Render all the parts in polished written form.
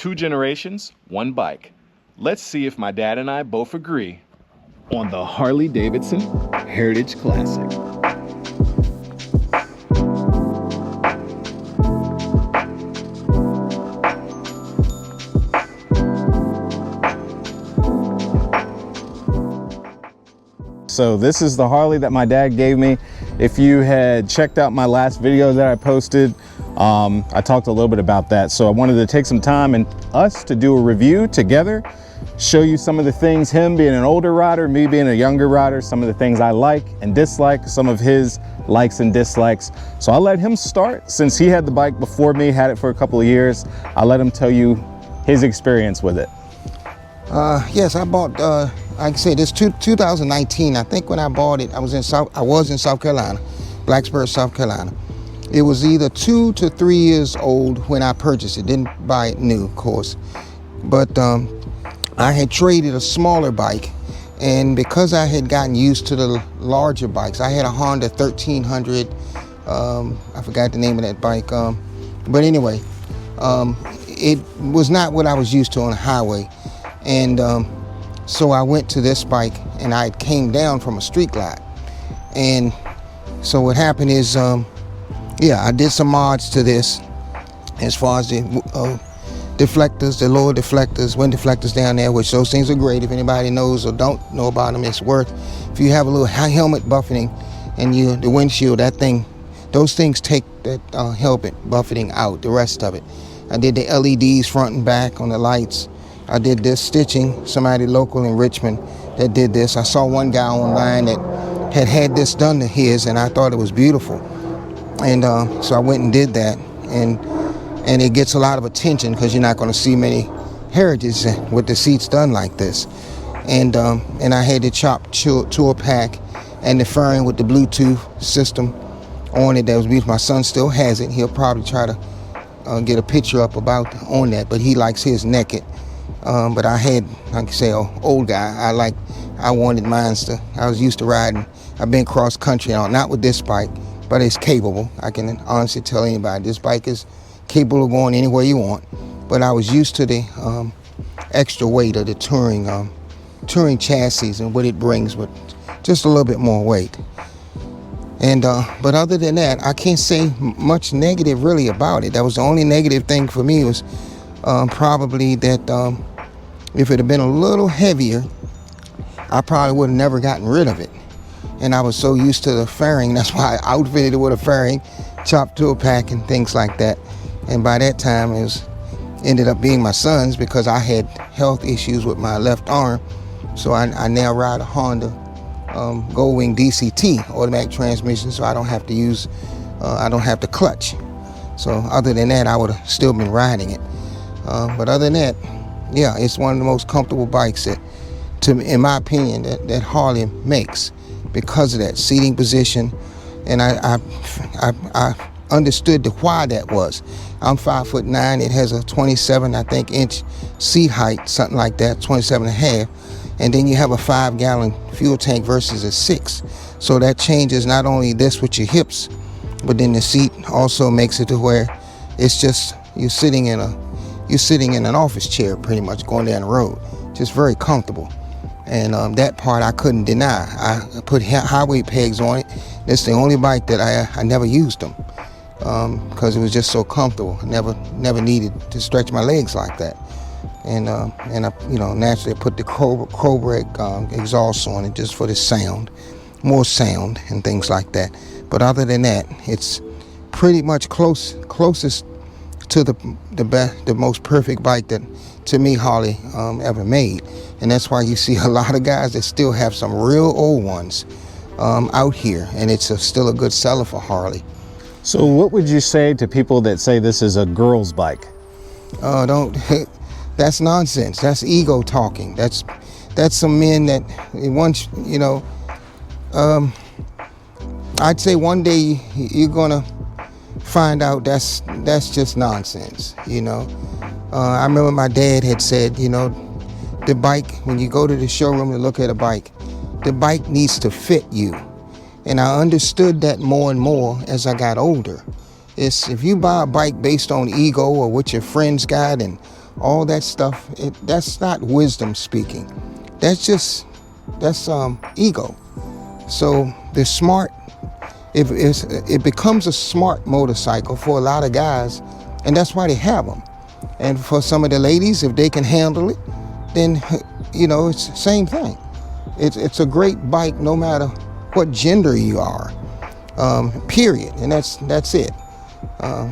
2 generations, 1 bike. Let's see if my dad and I both agree on the Harley-Davidson Heritage Classic. So this is the Harley that my dad gave me. If you had checked out my last video that I posted, I talked a little bit about that. So I wanted to take some time and us to do a review together, show you some of the things, him being an older rider, me being a younger rider, some of the things I like and dislike, some of his likes and dislikes. So I'll let him start. Since he had the bike before me, had it for a couple of years, I'll let him tell you his experience with it. Yes, I bought, like I said, this 2019. I think when I bought it, I was in South Carolina, Blacksburg, South Carolina. It was either 2 to 3 years old when I purchased it. Didn't buy it new, of course. But I had traded a smaller bike, and because I had gotten used to the larger bikes, I had a Honda 1300. I forgot the name of that bike. But anyway, it was not what I was used to on the highway. And so I went to this bike, and I came down from a street lot. And so what happened is, yeah, I did some mods to this as far as the deflectors, the lower deflectors, wind deflectors down there, which those things are great. If anybody knows or don't know about them, it's worth. If you have a little helmet buffeting and the windshield, those things take that helmet buffeting out, the rest of it. I did the LEDs front and back on the lights. I did this stitching, somebody local in Richmond that did this. I saw one guy online that had this done to his, and I thought it was beautiful. And so I went and did that, and it gets a lot of attention because you're not going to see many Heritages with the seats done like this. And I had the chopped tour pack and the fairing with the Bluetooth system on it that was beautiful. My son still has it. He'll probably try to get a picture up on that, but he likes his naked. But I had, like I say, an old guy. I wanted mine I was used to riding. I've been cross country, not with this bike, but it's capable. I can honestly tell anybody, this bike is capable of going anywhere you want. But I was used to the extra weight of the touring chassis and what it brings with just a little bit more weight. And but other than that, I can't say much negative really about it. That was the only negative thing for me was probably that if it had been a little heavier, I probably would have never gotten rid of it. And I was so used to the fairing, that's why I outfitted it with a fairing, chopped tool pack and things like that. And by that time it ended up being my son's because I had health issues with my left arm. So I now ride a Honda Goldwing DCT automatic transmission, so I don't have to clutch. So other than that, I would have still been riding it. But other than that, yeah, it's one of the most comfortable bikes in my opinion, that Harley makes because of that seating position. And I understood why that was. I'm 5'9". It has a 27, I think, inch seat height, something like that, 27 and a half. And then you have a 5-gallon fuel tank versus a 6. So that changes not only this with your hips, but then the seat also makes it to where it's just you're sitting in an office chair pretty much going down the road. Just very comfortable. And that part I couldn't deny. I put highway pegs on it. That's the only bike that I never used them because it was just so comfortable. I never needed to stretch my legs like that. And I, naturally I put the Cobra exhaust on it just for the sound, more sound and things like that. But other than that, it's pretty much closest to the most perfect bike that, to me, Harley ever made. And that's why you see a lot of guys that still have some real old ones out here, and it's still a good seller for Harley. So what would you say to people that say this is a girl's bike? That's nonsense. That's ego talking. That's some men that once, I'd say one day you're gonna find out that's just nonsense. I remember my dad had said, the bike, when you go to the showroom to look at a bike, the bike needs to fit you. And I understood that more and more as I got older. If you buy a bike based on ego or what your friends got and all that stuff, that's not wisdom speaking. That's ego. So the smart, it becomes a smart motorcycle for a lot of guys, and that's why they have them. And for some of the ladies, if they can handle it, then, you know, it's the same thing. It's a great bike no matter what gender you are, period. And that's it.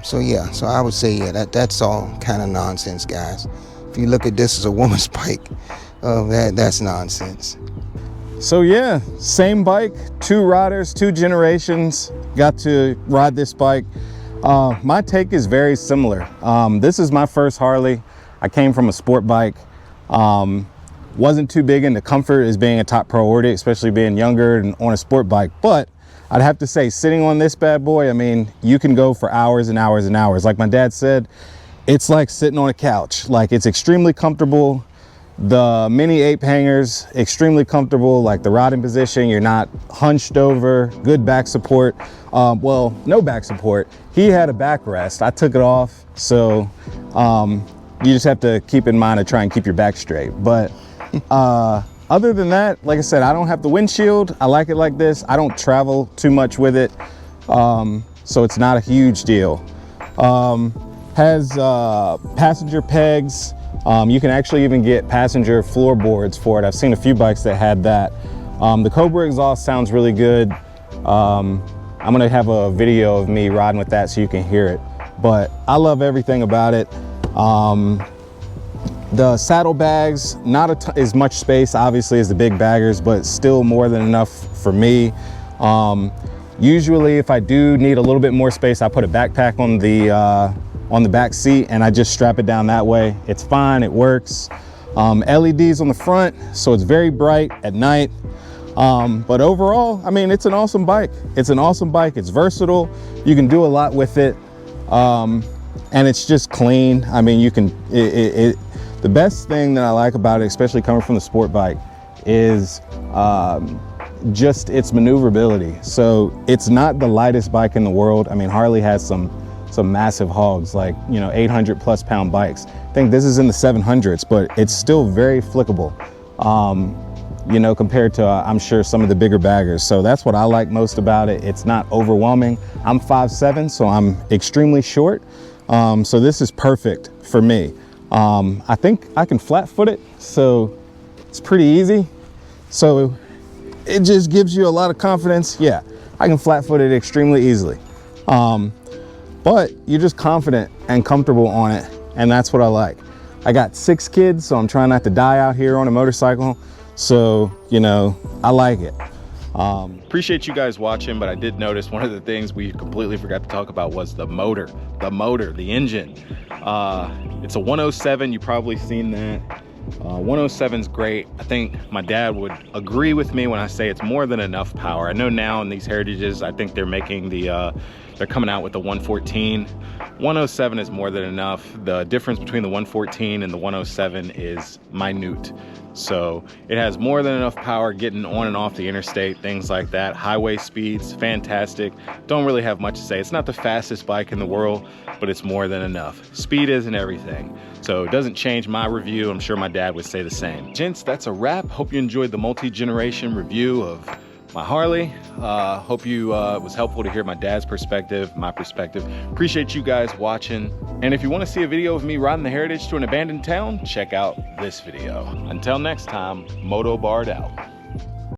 So yeah, so I would say, yeah, that's all kind of nonsense, guys. If you look at this as a woman's bike, that's nonsense. So yeah, same bike, 2 riders, 2 generations, got to ride this bike. My take is very similar. This is my first Harley. I came from a sport bike. Wasn't too big into comfort as being a top priority, especially being younger and on a sport bike. But I'd have to say, sitting on this bad boy, I mean, you can go for hours and hours and hours. Like my dad said, it's like sitting on a couch. Like, it's extremely comfortable. The mini ape hangers, extremely comfortable. Like the riding position, you're not hunched over, good back support. Well, no back support. He had a backrest. I took it off. So you just have to keep in mind to try and keep your back straight. But other than that, like I said, I don't have the windshield. I like it like this. I don't travel too much with it. So it's not a huge deal. Has passenger pegs. You can actually even get passenger floorboards for it. I've seen a few bikes that had that. The Cobra exhaust sounds really good. I'm gonna have a video of me riding with that so you can hear it. But I love everything about it. The saddlebags, not as much space obviously as the big baggers, but still more than enough for me. Usually if I do need a little bit more space, I put a backpack on the back seat and I just strap it down that way. It's fine, it works. LEDs on the front, so it's very bright at night. But overall, I mean, it's an awesome bike. It's an awesome bike. It's versatile. You can do a lot with it. And it's just clean. I mean, you can, the best thing that I like about it, especially coming from the sport bike, is just its maneuverability. So it's not the lightest bike in the world. I mean, Harley has some massive hogs, like, you know, 800 plus pound bikes. I think this is in the 700s, but it's still very flickable, you know, compared to, I'm sure, some of the bigger baggers. So that's what I like most about it. It's not overwhelming. I'm 5'7", so I'm extremely short. So this is perfect for me. I think I can flat foot it, so it's pretty easy. So it just gives you a lot of confidence. Yeah, I can flat foot it extremely easily. But you're just confident and comfortable on it, and that's what I like. I got 6 kids, so I'm trying not to die out here on a motorcycle. So, you know, I like it. Appreciate you guys watching, but I did notice one of the things we completely forgot to talk about was the motor, the engine. It's a 107, you've probably seen that. 107's great. I think my dad would agree with me when I say it's more than enough power. I know now in these Heritages, I think they're making the, they're coming out with the 114. 107 is more than enough. The difference between the 114 and the 107 is minute. So it has more than enough power getting on and off the interstate, things like that. Highway speeds, fantastic. Don't really have much to say. It's not the fastest bike in the world, but it's more than enough. Speed isn't everything. So it doesn't change my review. I'm sure my dad would say the same. Gents, that's a wrap. Hope you enjoyed the multi-generation review of my Harley. Hope you it was helpful to hear my dad's perspective, my perspective. Appreciate you guys watching. And if you want to see a video of me riding the Heritage to an abandoned town, check out this video. Until next time, Themotobard out.